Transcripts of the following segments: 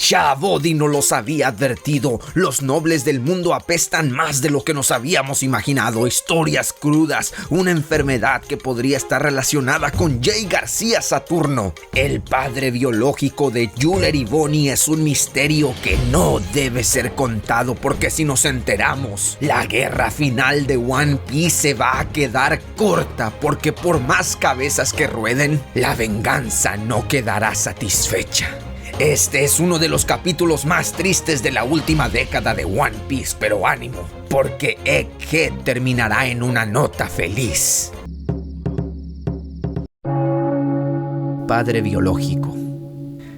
Shabodi nos los había advertido. Los nobles del mundo apestan más de lo que nos habíamos imaginado. Historias crudas, una enfermedad que podría estar relacionada con Jay García Saturno. El padre biológico de Juller y Bonnie es un misterio que no debe ser contado, porque si nos enteramos, la guerra final de One Piece se va a quedar corta, porque por más cabezas que rueden, la venganza no quedará satisfecha. Este es uno de los capítulos más tristes de la última década de One Piece, pero ánimo, porque Egghead terminará en una nota feliz. Padre biológico.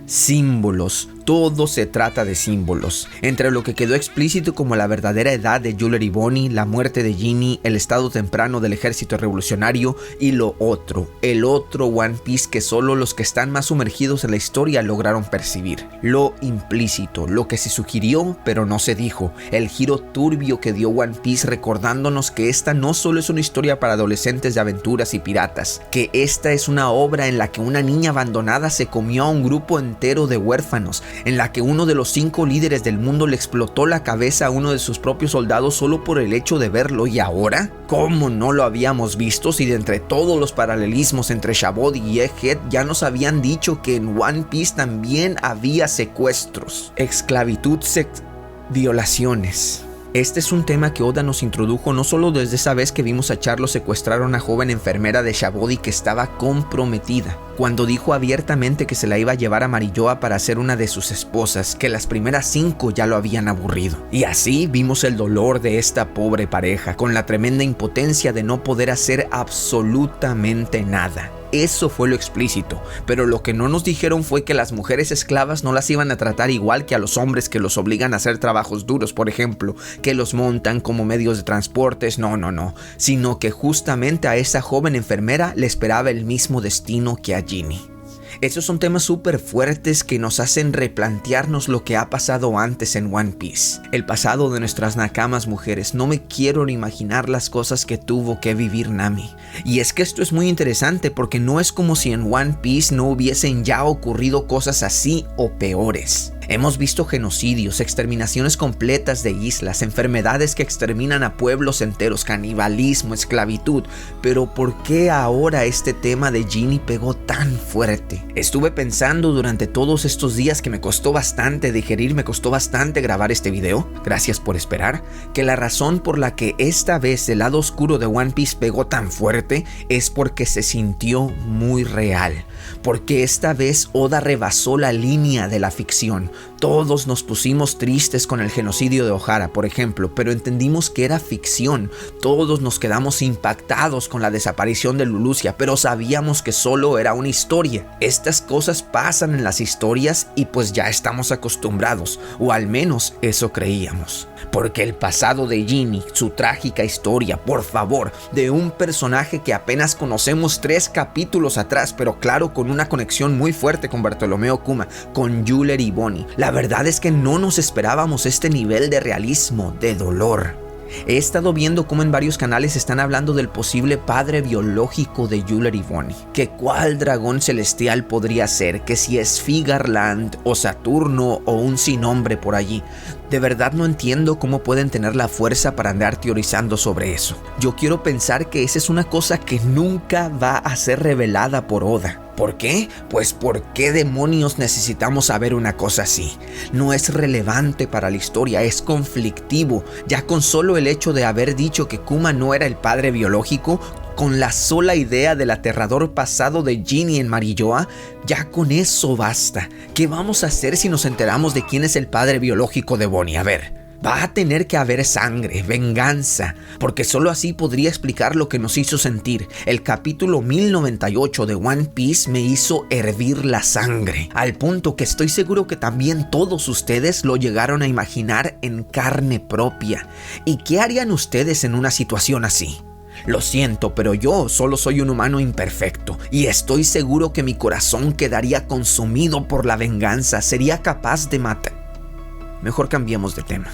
Símbolos. Todo se trata de símbolos. Entre lo que quedó explícito como la verdadera edad de Juller y Bonnie, la muerte de Ginny, el estado temprano del ejército revolucionario y lo otro, el otro One Piece que solo los que están más sumergidos en la historia lograron percibir. Lo implícito, lo que se sugirió pero no se dijo, el giro turbio que dio One Piece recordándonos que esta no solo es una historia para adolescentes de aventuras y piratas, que esta es una obra en la que una niña abandonada se comió a un grupo entero de huérfanos, en la que uno de los 5 líderes del mundo le explotó la cabeza a uno de sus propios soldados solo por el hecho de verlo. ¿Y ahora? ¿Cómo no lo habíamos visto si de entre todos los paralelismos entre Shabodi y Egghead ya nos habían dicho que en One Piece también había secuestros, esclavitud, violaciones? Este es un tema que Oda nos introdujo no solo desde esa vez que vimos a Charlo secuestrar a una joven enfermera de Shabodi que estaba comprometida, cuando dijo abiertamente que se la iba a llevar a Marilloa para ser una de sus esposas, que las primeras 5 ya lo habían aburrido. Y así vimos el dolor de esta pobre pareja, con la tremenda impotencia de no poder hacer absolutamente nada. Eso fue lo explícito, pero lo que no nos dijeron fue que las mujeres esclavas no las iban a tratar igual que a los hombres que los obligan a hacer trabajos duros, por ejemplo, que los montan como medios de transportes, no, sino que justamente a esa joven enfermera le esperaba el mismo destino que a Ginny. Esos son temas súper fuertes que nos hacen replantearnos lo que ha pasado antes en One Piece. El pasado de nuestras nakamas mujeres. No me quiero ni imaginar las cosas que tuvo que vivir Nami. Y es que esto es muy interesante porque no es como si en One Piece no hubiesen ya ocurrido cosas así o peores. Hemos visto genocidios, exterminaciones completas de islas, enfermedades que exterminan a pueblos enteros, canibalismo, esclavitud. Pero ¿por qué ahora este tema de Ginny pegó tan fuerte? Estuve pensando durante todos estos días que me costó bastante digerir, me costó bastante grabar este video, gracias por esperar, que la razón por la que esta vez el lado oscuro de One Piece pegó tan fuerte es porque se sintió muy real. Porque esta vez Oda rebasó la línea de la ficción. Todos nos pusimos tristes con el genocidio de Ohara, por ejemplo, pero entendimos que era ficción. Todos nos quedamos impactados con la desaparición de Lulusia, pero sabíamos que solo era una historia. Estas cosas pasan en las historias y pues ya estamos acostumbrados, o al menos eso creíamos. Porque el pasado de Ginny, su trágica historia, por favor, de un personaje que apenas conocemos 3 capítulos atrás, pero claro, con una conexión muy fuerte con Bartolomeo Kuma, con Juller y Bonnie. La verdad es que no nos esperábamos este nivel de realismo, de dolor. He estado viendo cómo en varios canales están hablando del posible padre biológico de Juller y Bonnie. Que cuál dragón celestial podría ser, que si es Figarland o Saturno o un sin nombre por allí. De verdad no entiendo cómo pueden tener la fuerza para andar teorizando sobre eso. Yo quiero pensar que esa es una cosa que nunca va a ser revelada por Oda. ¿Por qué? Pues ¿por qué demonios necesitamos saber una cosa así? No es relevante para la historia, es conflictivo. Ya con solo el hecho de haber dicho que Kuma no era el padre biológico, con la sola idea del aterrador pasado de Ginny en Marilloa, ya con eso basta. ¿Qué vamos a hacer si nos enteramos de quién es el padre biológico de Bonnie? A ver, va a tener que haber sangre, venganza, porque solo así podría explicar lo que nos hizo sentir. El capítulo 1098 de One Piece me hizo hervir la sangre, al punto que estoy seguro que también todos ustedes lo llegaron a imaginar en carne propia. ¿Y qué harían ustedes en una situación así? Lo siento, pero yo solo soy un humano imperfecto y estoy seguro que mi corazón quedaría consumido por la venganza. Sería capaz de matar. Mejor cambiemos de tema.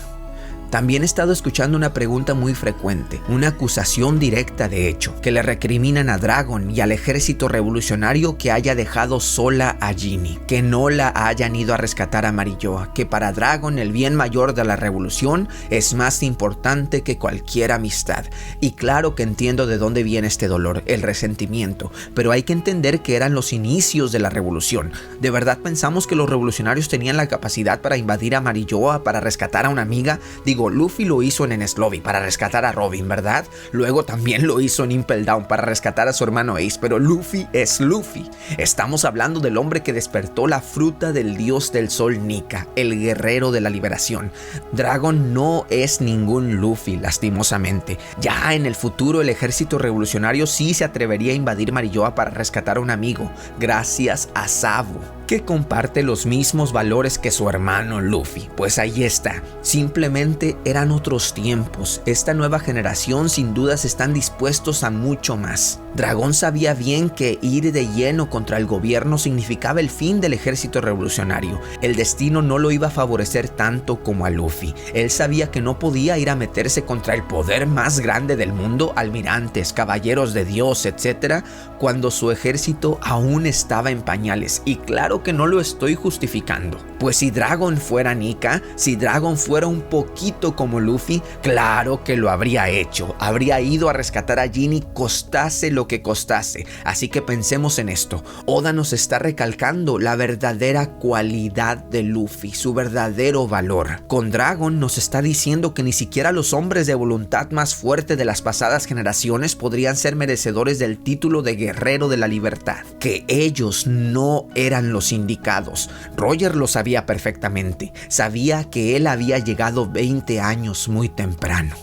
También he estado escuchando una pregunta muy frecuente, una acusación directa de hecho, que le recriminan a Dragon y al ejército revolucionario que haya dejado sola a Ginny, que no la hayan ido a rescatar a Marilloa, que para Dragon el bien mayor de la revolución es más importante que cualquier amistad. Y claro que entiendo de dónde viene este dolor, el resentimiento, pero hay que entender que eran los inicios de la revolución. ¿De verdad pensamos que los revolucionarios tenían la capacidad para invadir a Marilloa, para rescatar a una amiga? Digo, Luffy lo hizo en Enies Lobby para rescatar a Robin, ¿verdad? Luego también lo hizo en Impel Down para rescatar a su hermano Ace, pero Luffy es Luffy. Estamos hablando del hombre que despertó la fruta del dios del sol Nika, el guerrero de la liberación. Dragon no es ningún Luffy, lastimosamente. Ya en el futuro el ejército revolucionario sí se atrevería a invadir Marilloa para rescatar a un amigo, gracias a Sabo, que comparte los mismos valores que su hermano Luffy. Pues ahí está, simplemente eran otros tiempos. Esta nueva generación sin dudas están dispuestos a mucho más. Dragón sabía bien que ir de lleno contra el gobierno significaba el fin del ejército revolucionario. El destino no lo iba a favorecer tanto como a Luffy. Él sabía que no podía ir a meterse contra el poder más grande del mundo, almirantes, caballeros de Dios, etc., cuando su ejército aún estaba en pañales. Y claro que no lo estoy justificando, pues si Dragon fuera Nika, si Dragon fuera un poquito como Luffy, claro que lo habría hecho. Habría ido a rescatar a Ginny costase lo que costase. Así que pensemos en esto. Oda nos está recalcando la verdadera cualidad de Luffy, su verdadero valor. Con Dragon nos está diciendo que ni siquiera los hombres de voluntad más fuerte de las pasadas generaciones podrían ser merecedores del título de guerrero de la libertad, que ellos no eran los indicados. Roger lo sabía perfectamente. Sabía que él había llegado 20 años muy temprano.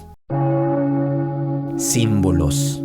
Símbolos.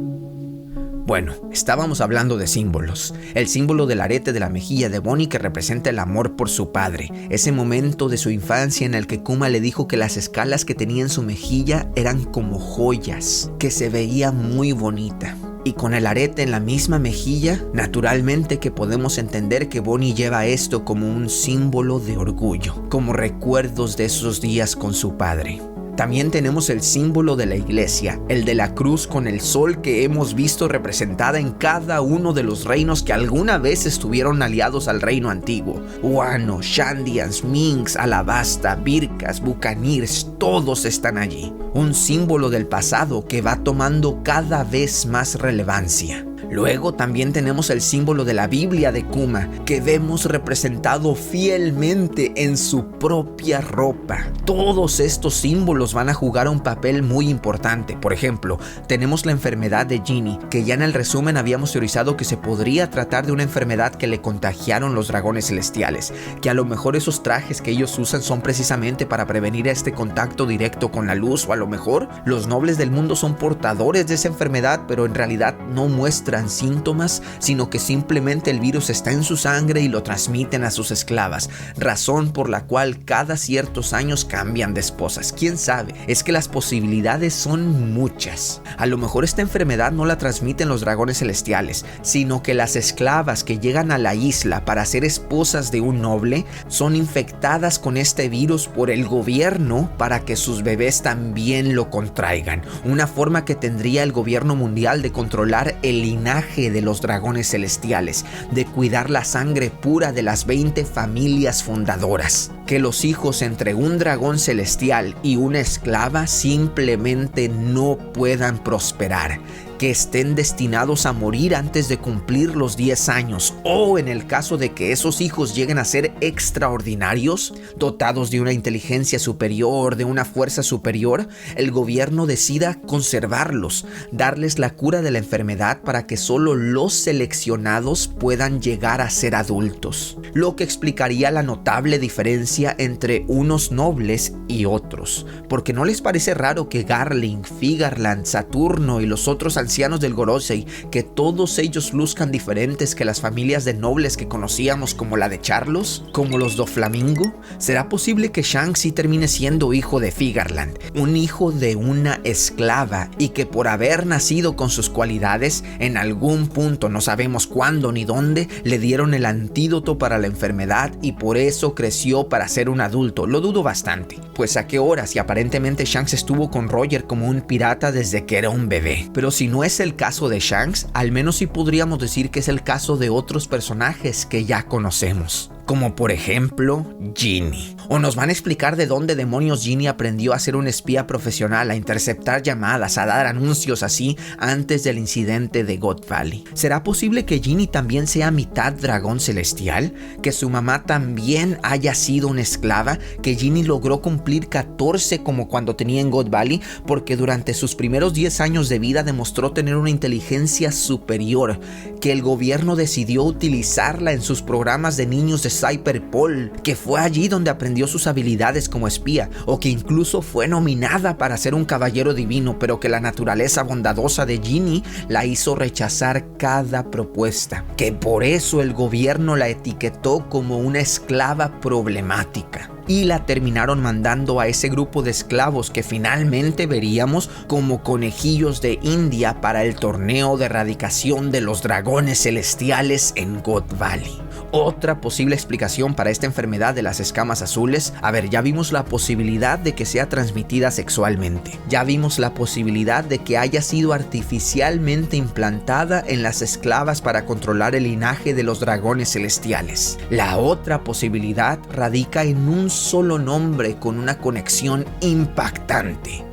Bueno, estábamos hablando de símbolos. El símbolo del arete de la mejilla de Bonnie que representa el amor por su padre. Ese momento de su infancia en el que Kuma le dijo que las escalas que tenía en su mejilla eran como joyas, que se veía muy bonita. Y con el arete en la misma mejilla, naturalmente que podemos entender que Bonnie lleva esto como un símbolo de orgullo, como recuerdos de esos días con su padre. También tenemos el símbolo de la iglesia, el de la cruz con el sol que hemos visto representada en cada uno de los reinos que alguna vez estuvieron aliados al reino antiguo. Wano, Shandians, Minks, Alabasta, Birkas, Buccaneers, todos están allí. Un símbolo del pasado que va tomando cada vez más relevancia. Luego también tenemos el símbolo de la Biblia de Kuma, que vemos representado fielmente en su propia ropa. Todos estos símbolos van a jugar un papel muy importante. Por ejemplo, tenemos la enfermedad de Ginny, que ya en el resumen habíamos teorizado que se podría tratar de una enfermedad que le contagiaron los dragones celestiales, que a lo mejor esos trajes que ellos usan son precisamente para prevenir este contacto directo con la luz, o a lo mejor los nobles del mundo son portadores de esa enfermedad, pero en realidad no muestran síntomas, sino que simplemente el virus está en su sangre y lo transmiten a sus esclavas, razón por la cual cada ciertos años cambian de esposas. ¿Quién sabe? Es que las posibilidades son muchas. A lo mejor esta enfermedad no la transmiten los dragones celestiales, sino que las esclavas que llegan a la isla para ser esposas de un noble son infectadas con este virus por el gobierno para que sus bebés también lo contraigan. Una forma que tendría el gobierno mundial de controlar el linaje de los dragones celestiales, de cuidar la sangre pura de las 20 familias fundadoras. Que los hijos entre un dragón celestial y una esclava simplemente no puedan prosperar, que estén destinados a morir antes de cumplir los 10 años, o en el caso de que esos hijos lleguen a ser extraordinarios, dotados de una inteligencia superior, de una fuerza superior, el gobierno decida conservarlos, darles la cura de la enfermedad para que solo los seleccionados puedan llegar a ser adultos, lo que explicaría la notable diferencia entre unos nobles y otros. Porque ¿no les parece raro que Garling, Figarland, Saturno y los otros ancianos del Gorosei, que todos ellos luzcan diferentes que las familias de nobles que conocíamos como la de Charlos, como los Doflamingo? ¿Será posible que Shanks sí termine siendo hijo de Figarland, un hijo de una esclava, y que por haber nacido con sus cualidades, en algún punto, no sabemos cuándo ni dónde, le dieron el antídoto para la enfermedad y por eso creció para ser un adulto? Lo dudo bastante. Pues a qué horas, y aparentemente Shanks estuvo con Roger como un pirata desde que era un bebé. Pero si no es el caso de Shanks, al menos sí podríamos decir que es el caso de otros personajes que ya conocemos, como por ejemplo Ginny. O nos van a explicar de dónde demonios Ginny aprendió a ser un espía profesional, a interceptar llamadas, a dar anuncios así antes del incidente de God Valley. ¿Será posible que Ginny también sea mitad dragón celestial? ¿Que su mamá también haya sido una esclava? ¿Que Ginny logró cumplir 14 como cuando tenía en God Valley? Porque durante sus primeros 10 años de vida demostró tener una inteligencia superior, que el gobierno decidió utilizarla en sus programas de niños de Cyberpol, que fue allí donde aprendió sus habilidades como espía, o que incluso fue nominada para ser un caballero divino, pero que la naturaleza bondadosa de Ginny la hizo rechazar cada propuesta, que por eso el gobierno la etiquetó como una esclava problemática y la terminaron mandando a ese grupo de esclavos que finalmente veríamos como conejillos de India para el torneo de erradicación de los dragones celestiales en God Valley. Otra posible explicación para esta enfermedad de las escamas azules, ya vimos la posibilidad de que sea transmitida sexualmente, ya vimos la posibilidad de que haya sido artificialmente implantada en las esclavas para controlar el linaje de los dragones celestiales. La otra posibilidad radica en un solo nombre con una conexión impactante: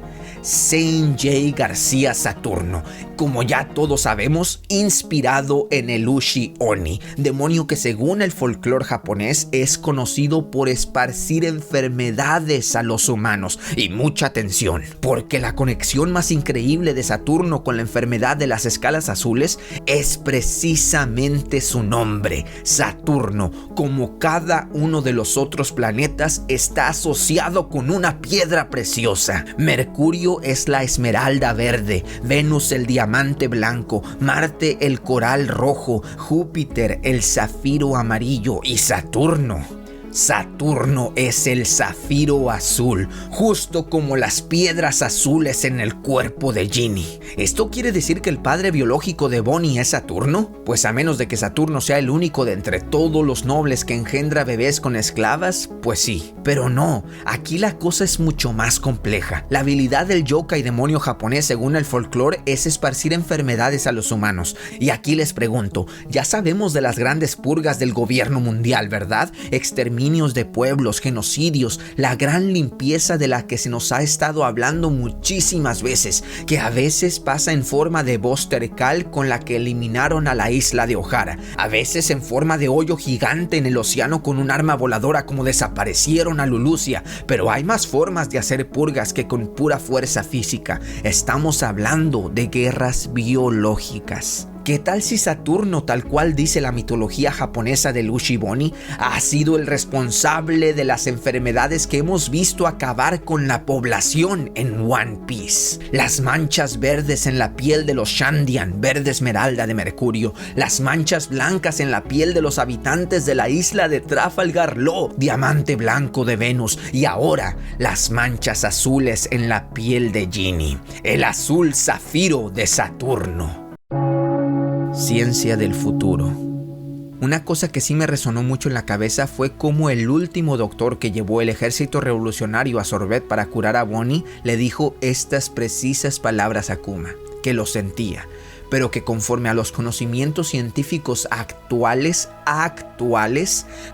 Sanjay García Saturno, como ya todos sabemos, inspirado en el Ushi Oni, demonio que según el folclore japonés es conocido por esparcir enfermedades a los humanos. Y mucha atención, porque la conexión más increíble de Saturno con la enfermedad de las escalas azules es precisamente su nombre. Saturno, como cada uno de los otros planetas, está asociado con una piedra preciosa. Mercurio es la esmeralda verde, Venus el diamante blanco, Marte el coral rojo, Júpiter el zafiro amarillo y Saturno es el zafiro azul, justo como las piedras azules en el cuerpo de Ginny. ¿Esto quiere decir que el padre biológico de Bonnie es Saturno? Pues a menos de que Saturno sea el único de entre todos los nobles que engendra bebés con esclavas, pues sí. Pero no, aquí la cosa es mucho más compleja. La habilidad del yokai demonio japonés, según el folclore, es esparcir enfermedades a los humanos. Y aquí les pregunto, ya sabemos de las grandes purgas del gobierno mundial, ¿verdad? Exterminio de pueblos, genocidios, la gran limpieza de la que se nos ha estado hablando muchísimas veces, que a veces pasa en forma de Buster Call con la que eliminaron a la isla de Ohara, a veces en forma de hoyo gigante en el océano con un arma voladora como desaparecieron a Lulusia, pero hay más formas de hacer purgas que con pura fuerza física. Estamos hablando de guerras biológicas. ¿Qué tal si Saturno, tal cual dice la mitología japonesa del Ushiboni, ha sido el responsable de las enfermedades que hemos visto acabar con la población en One Piece? Las manchas verdes en la piel de los Shandian, verde esmeralda de Mercurio, las manchas blancas en la piel de los habitantes de la isla de Trafalgar Law, diamante blanco de Venus, y ahora las manchas azules en la piel de Ginny, el azul zafiro de Saturno. Ciencia del futuro. Una cosa que sí me resonó mucho en la cabeza fue cómo el último doctor que llevó el ejército revolucionario a Sorbet para curar a Bonnie le dijo estas precisas palabras a Kuma, que lo sentía, pero que conforme a los conocimientos científicos actuales,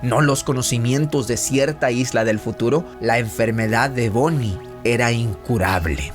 no los conocimientos de cierta isla del futuro, la enfermedad de Bonnie era incurable.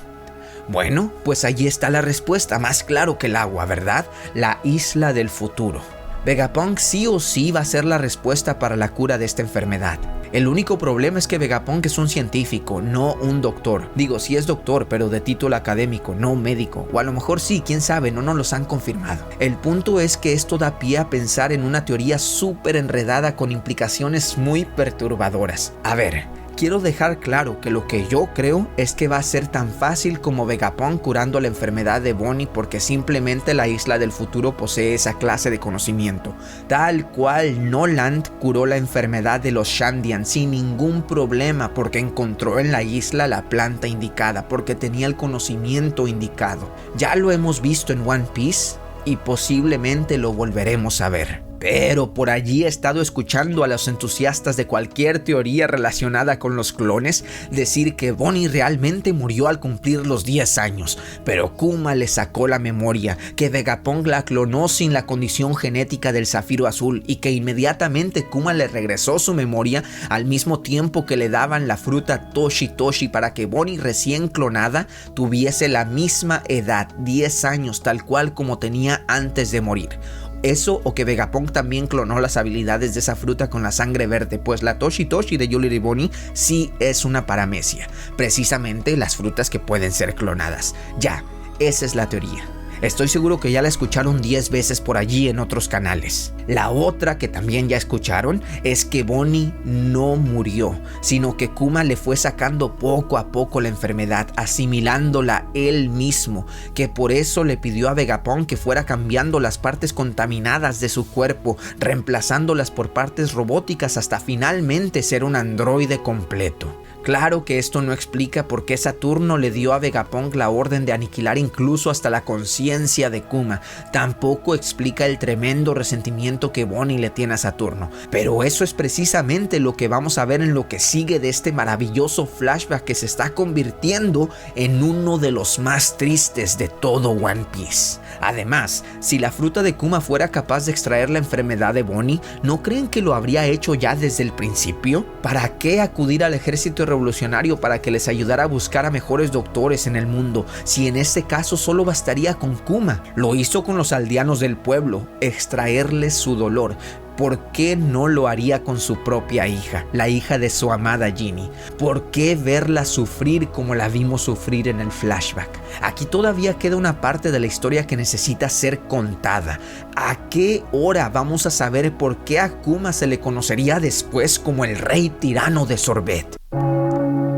Bueno, pues allí está la respuesta, más claro que el agua, ¿verdad? La isla del futuro. Vegapunk sí o sí va a ser la respuesta para la cura de esta enfermedad. El único problema es que Vegapunk es un científico, no un doctor. Digo, sí es doctor, pero de título académico, no médico. O a lo mejor sí, quién sabe, no nos los han confirmado. El punto es que esto da pie a pensar en una teoría súper enredada con implicaciones muy perturbadoras. A ver, quiero dejar claro que lo que yo creo es que va a ser tan fácil como Vegapunk curando la enfermedad de Bonnie, porque simplemente la isla del futuro posee esa clase de conocimiento. Tal cual Noland curó la enfermedad de los Shandian sin ningún problema, porque encontró en la isla la planta indicada, porque tenía el conocimiento indicado. Ya lo hemos visto en One Piece y posiblemente lo volveremos a ver. Pero por allí he estado escuchando a los entusiastas de cualquier teoría relacionada con los clones decir que Bonnie realmente murió al cumplir los 10 años, pero Kuma le sacó la memoria, que Vegapunk la clonó sin la condición genética del Zafiro Azul y que inmediatamente Kuma le regresó su memoria al mismo tiempo que le daban la fruta Toshi Toshi para que Bonnie recién clonada tuviese la misma edad, 10 años, tal cual como tenía antes de morir. Eso, o que Vegapunk también clonó las habilidades de esa fruta con la sangre verde, pues la Toshi Toshi de Yulary Bonnie sí es una paramecia, precisamente las frutas que pueden ser clonadas. Ya, esa es la teoría. Estoy seguro que ya la escucharon 10 veces por allí en otros canales. La otra que también ya escucharon es que Bonnie no murió, sino que Kuma le fue sacando poco a poco la enfermedad, asimilándola él mismo, que por eso le pidió a Vegapunk que fuera cambiando las partes contaminadas de su cuerpo, reemplazándolas por partes robóticas hasta finalmente ser un androide completo. Claro que esto no explica por qué Saturno le dio a Vegapunk la orden de aniquilar incluso hasta la conciencia de Kuma. Tampoco explica el tremendo resentimiento que Bonnie le tiene a Saturno. Pero eso es precisamente lo que vamos a ver en lo que sigue de este maravilloso flashback que se está convirtiendo en uno de los más tristes de todo One Piece. Además, si la fruta de Kuma fuera capaz de extraer la enfermedad de Bonnie, ¿no creen que lo habría hecho ya desde el principio? ¿Para qué acudir al ejército revolucionario para que les ayudara a buscar a mejores doctores en el mundo, si en este caso solo bastaría con Kuma? Lo hizo con los aldeanos del pueblo, extraerles su dolor. ¿Por qué no lo haría con su propia hija, la hija de su amada Ginny? ¿Por qué verla sufrir como la vimos sufrir en el flashback? Aquí todavía queda una parte de la historia que necesita ser contada. ¿A qué hora vamos a saber por qué a Kuma se le conocería después como el rey tirano de Sorbet?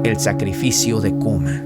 El sacrificio de Kuma.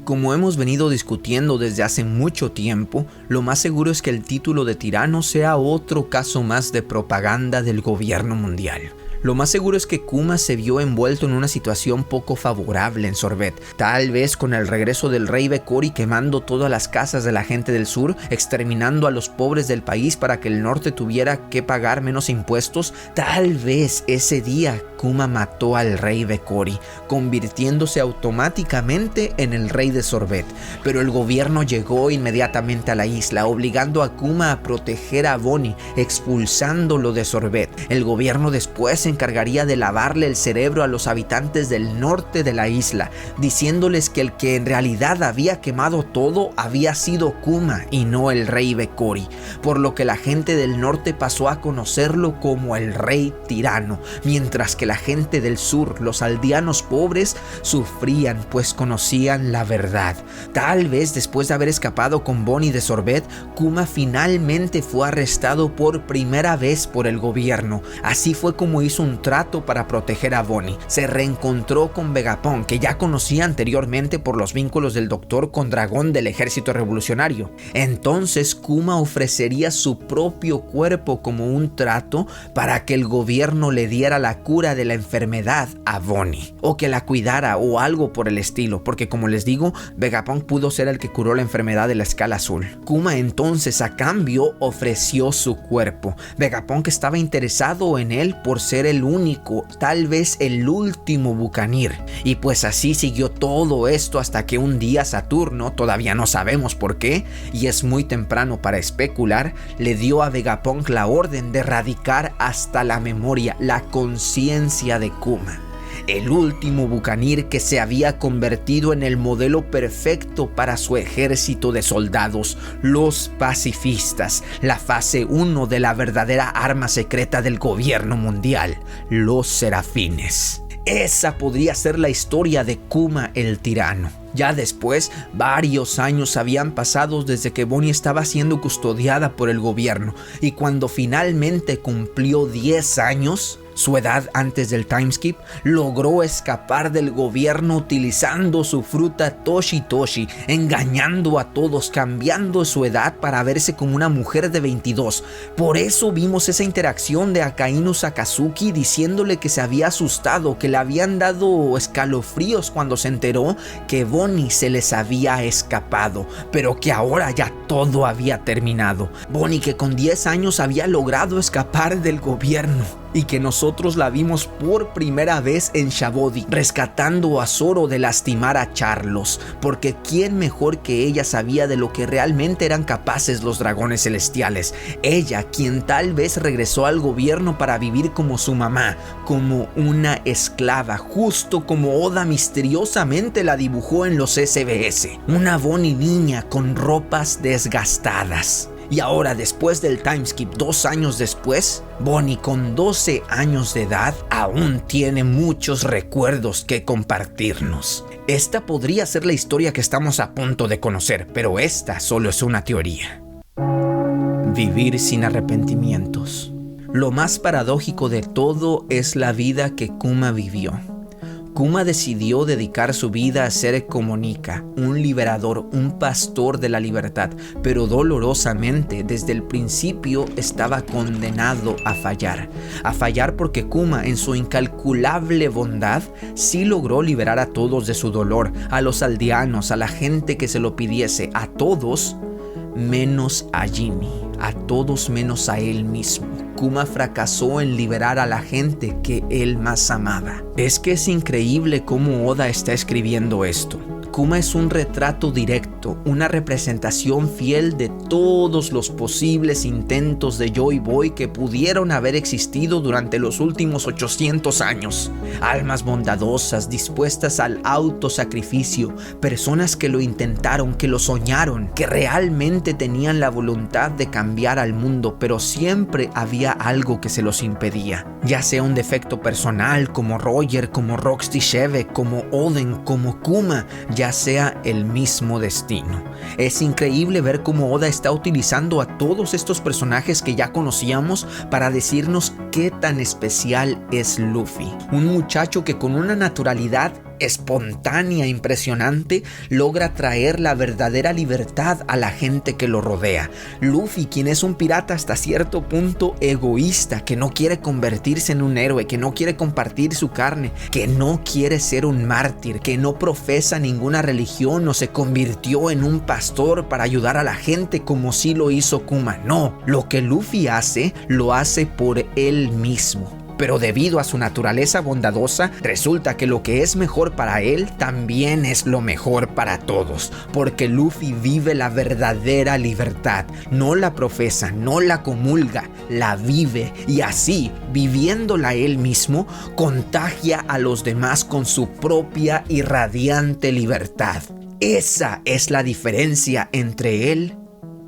Como hemos venido discutiendo desde hace mucho tiempo, lo más seguro es que el título de tirano sea otro caso más de propaganda del gobierno mundial. Lo más seguro es que Kuma se vio envuelto en una situación poco favorable en Sorbet, tal vez con el regreso del rey Bekori quemando todas las casas de la gente del sur, exterminando a los pobres del país para que el norte tuviera que pagar menos impuestos. Tal vez ese día Kuma mató al rey Bekori, convirtiéndose automáticamente en el rey de Sorbet. Pero el gobierno llegó inmediatamente a la isla, obligando a Kuma a proteger a Bonnie, expulsándolo de Sorbet. El gobierno después se encargaría de lavarle el cerebro a los habitantes del norte de la isla, diciéndoles que el que en realidad había quemado todo había sido Kuma y no el rey Bekori, por lo que la gente del norte pasó a conocerlo como el rey tirano, mientras que la gente del sur, los aldeanos pobres, sufrían pues conocían la verdad. Tal vez después de haber escapado con Bonnie de Sorbet, Kuma finalmente fue arrestado por primera vez por el gobierno. Así fue como hizo un trato para proteger a Bonnie. Se reencontró con Vegapunk, que ya conocía anteriormente por los vínculos del Doctor con Dragón del ejército revolucionario. Entonces Kuma ofrecería su propio cuerpo como un trato para que el gobierno le diera la cura de la enfermedad a Bonnie, o que la cuidara o algo por el estilo, porque como les digo, Vegapunk pudo ser el que curó la enfermedad de la escala azul. Kuma entonces a cambio ofreció su cuerpo. Vegapunk estaba interesado en él por ser el único, tal vez el último Bucanir, y pues así siguió todo esto hasta que un día Saturno, todavía no sabemos por qué y es muy temprano para especular, le dio a Vegapunk la orden de erradicar hasta la memoria, la conciencia de Kuma. El último Bucanir que se había convertido en el modelo perfecto para su ejército de soldados, los pacifistas, la fase 1 de la verdadera arma secreta del gobierno mundial, los serafines. Esa podría ser la historia de Kuma el tirano. Ya después, varios años habían pasado desde que Bonnie estaba siendo custodiada por el gobierno, y cuando finalmente cumplió 10 años, Su edad antes del timeskip, logró escapar del gobierno utilizando su fruta Toshi Toshi, engañando a todos, cambiando su edad para verse como una mujer de 22. Por eso vimos esa interacción de Akainu Sakazuki diciéndole que se había asustado, que le habían dado escalofríos cuando se enteró que Bonnie se les había escapado, pero que ahora ya todo había terminado. Bonnie, que con 10 años había logrado escapar del gobierno, y que nosotros la vimos por primera vez en Shabodi, rescatando a Zoro de lastimar a Charlos, porque quién mejor que ella sabía de lo que realmente eran capaces los dragones celestiales. Ella, quien tal vez regresó al gobierno para vivir como su mamá, como una esclava, justo como Oda misteriosamente la dibujó en los SBS. Una Bonnie niña con ropas desgastadas. Y ahora, después del timeskip, 2 años después, Bonnie, con 12 años de edad, aún tiene muchos recuerdos que compartirnos. Esta podría ser la historia que estamos a punto de conocer, pero esta solo es una teoría. Vivir sin arrepentimientos. Lo más paradójico de todo es la vida que Kuma vivió. Kuma decidió dedicar su vida a ser como Nika, un liberador, un pastor de la libertad, pero dolorosamente desde el principio estaba condenado a fallar. A fallar porque Kuma, en su incalculable bondad, sí logró liberar a todos de su dolor, a los aldeanos, a la gente que se lo pidiese, a todos menos a Jimmy, a todos menos a él mismo. Kuma fracasó en liberar a la gente que él más amaba. Es que es increíble cómo Oda está escribiendo esto. Kuma es un retrato directo, una representación fiel de todos los posibles intentos de Joy Boy que pudieron haber existido durante los últimos 800 años. Almas bondadosas, dispuestas al autosacrificio, personas que lo intentaron, que lo soñaron, que realmente tenían la voluntad de cambiar al mundo, pero siempre había algo que se los impedía. Ya sea un defecto personal, como Roger, como Roxy Sheve, como Oden, como Kuma, ya sea el mismo destino. Es increíble ver cómo Oda está utilizando a todos estos personajes que ya conocíamos para decirnos qué tan especial es Luffy. Un muchacho que con una naturalidad espontánea, impresionante, logra traer la verdadera libertad a la gente que lo rodea. Luffy, quien es un pirata hasta cierto punto egoísta, que no quiere convertirse en un héroe, que no quiere compartir su carne, que no quiere ser un mártir, que no profesa ninguna religión o se convirtió en un pastor para ayudar a la gente como sí lo hizo Kuma. No, lo que Luffy hace, lo hace por él mismo. Pero debido a su naturaleza bondadosa, resulta que lo que es mejor para él también es lo mejor para todos, porque Luffy vive la verdadera libertad, no la profesa, no la comulga, la vive, y así, viviéndola él mismo, contagia a los demás con su propia y radiante libertad. Esa es la diferencia entre él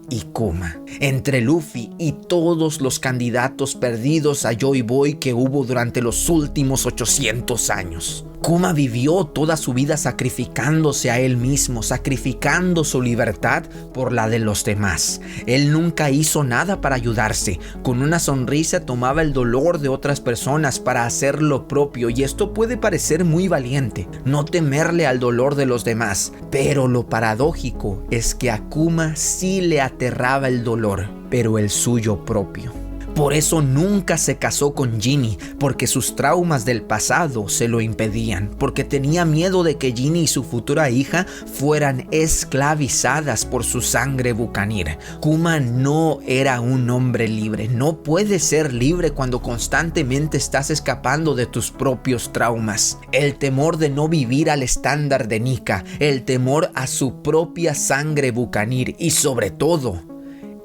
y Kuma, entre Luffy y todos los candidatos perdidos a Joy Boy que hubo durante los últimos 800 años. Kuma vivió toda su vida sacrificándose a él mismo, sacrificando su libertad por la de los demás. Él nunca hizo nada para ayudarse. Con una sonrisa tomaba el dolor de otras personas para hacer lo propio, y esto puede parecer muy valiente, no temerle al dolor de los demás. Pero lo paradójico es que a Kuma sí le aterraba el dolor, pero el suyo propio. Por eso nunca se casó con Ginny, porque sus traumas del pasado se lo impedían, porque tenía miedo de que Ginny y su futura hija fueran esclavizadas por su sangre bucanir. Kuma no era un hombre libre, no puedes ser libre cuando constantemente estás escapando de tus propios traumas. El temor de no vivir al estándar de Nika, el temor a su propia sangre bucanir y sobre todo,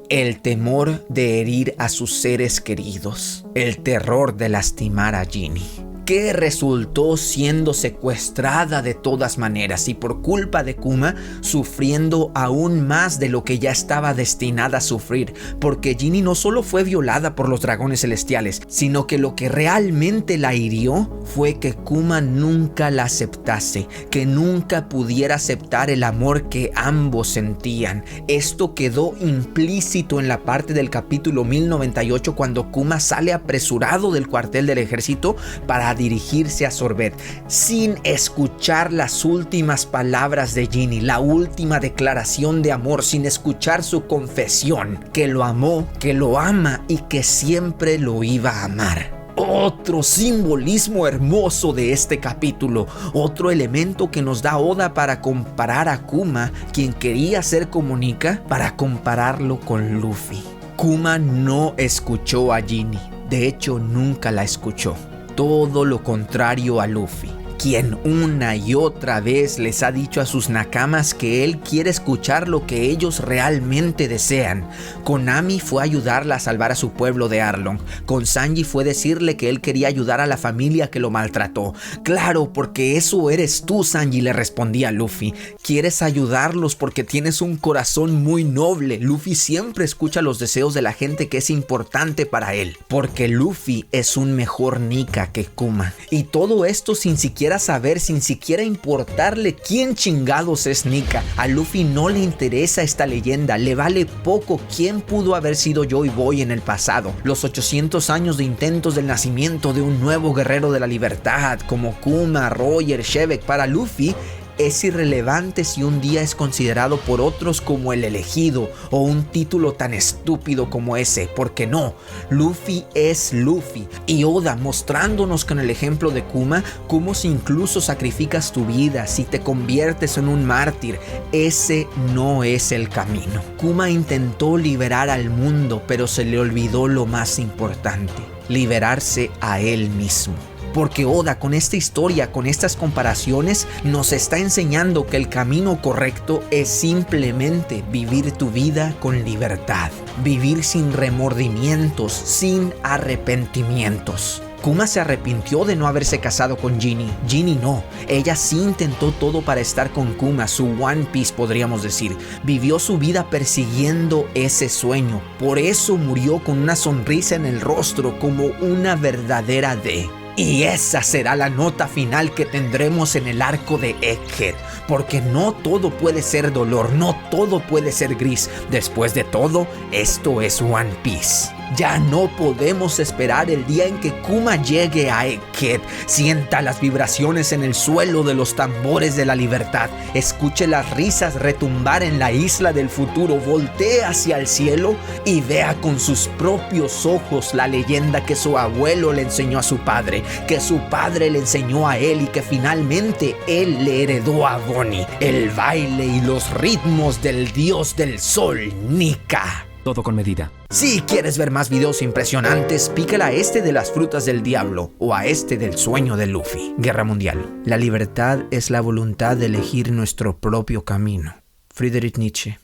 el temor de herir a sus seres queridos, el terror de lastimar a Ginny. que resultó siendo secuestrada de todas maneras y por culpa de Kuma sufriendo aún más de lo que ya estaba destinada a sufrir, porque Ginny no solo fue violada por los dragones celestiales, sino que lo que realmente la hirió fue que Kuma nunca la aceptase, que nunca pudiera aceptar el amor que ambos sentían. Esto quedó implícito en la parte del capítulo 1098 cuando Kuma sale apresurado del cuartel del ejército para dirigirse a Sorbet, sin escuchar las últimas palabras de Ginny, la última declaración de amor, sin escuchar su confesión, que lo amó, que lo ama y que siempre lo iba a amar. Otro simbolismo hermoso de este capítulo, otro elemento que nos da Oda para comparar a Kuma, quien quería ser como Nika, para compararlo con Luffy. Kuma no escuchó a Ginny, de hecho nunca la escuchó. Todo lo contrario a Luffy, quien una y otra vez les ha dicho a sus nakamas que él quiere escuchar lo que ellos realmente desean. Con Nami fue ayudarla a salvar a su pueblo de Arlong. Con Sanji fue decirle que él quería ayudar a la familia que lo maltrató. Claro, porque eso eres tú, Sanji, le respondía Luffy. Quieres ayudarlos porque tienes un corazón muy noble. Luffy siempre escucha los deseos de la gente que es importante para él, porque Luffy es un mejor Nika que Kuma. Y todo esto sin siquiera saber, sin siquiera importarle quién chingados es Nika. A Luffy no le interesa esta leyenda, le vale poco quién pudo haber sido Joy Boy en el pasado. Los 800 años de intentos del nacimiento de un nuevo guerrero de la libertad como Kuma, Roger, Shebek, para Luffy es irrelevante si un día es considerado por otros como el elegido o un título tan estúpido como ese, porque no, Luffy es Luffy. Y Oda mostrándonos con el ejemplo de Kuma, cómo si incluso sacrificas tu vida, si te conviertes en un mártir, ese no es el camino. Kuma intentó liberar al mundo, pero se le olvidó lo más importante, liberarse a él mismo. Porque Oda con esta historia, con estas comparaciones, nos está enseñando que el camino correcto es simplemente vivir tu vida con libertad. Vivir sin remordimientos, sin arrepentimientos. Kuma se arrepintió de no haberse casado con Ginny. Ginny no. Ella sí intentó todo para estar con Kuma, su One Piece podríamos decir. Vivió su vida persiguiendo ese sueño. Por eso murió con una sonrisa en el rostro como una verdadera D. Y esa será la nota final que tendremos en el arco de Egghead, porque no todo puede ser dolor, no todo puede ser gris. Después de todo, esto es One Piece. Ya no podemos esperar el día en que Kuma llegue a Egghead, sienta las vibraciones en el suelo de los tambores de la libertad, escuche las risas retumbar en la isla del futuro, voltee hacia el cielo y vea con sus propios ojos la leyenda que su abuelo le enseñó a su padre, que su padre le enseñó a él y que finalmente él le heredó a Bonnie, el baile y los ritmos del dios del sol, Nika. Todo con medida. Si quieres ver más videos impresionantes, pícala a este de las frutas del diablo o a este del sueño de Luffy. Guerra Mundial. La libertad es la voluntad de elegir nuestro propio camino. Friedrich Nietzsche.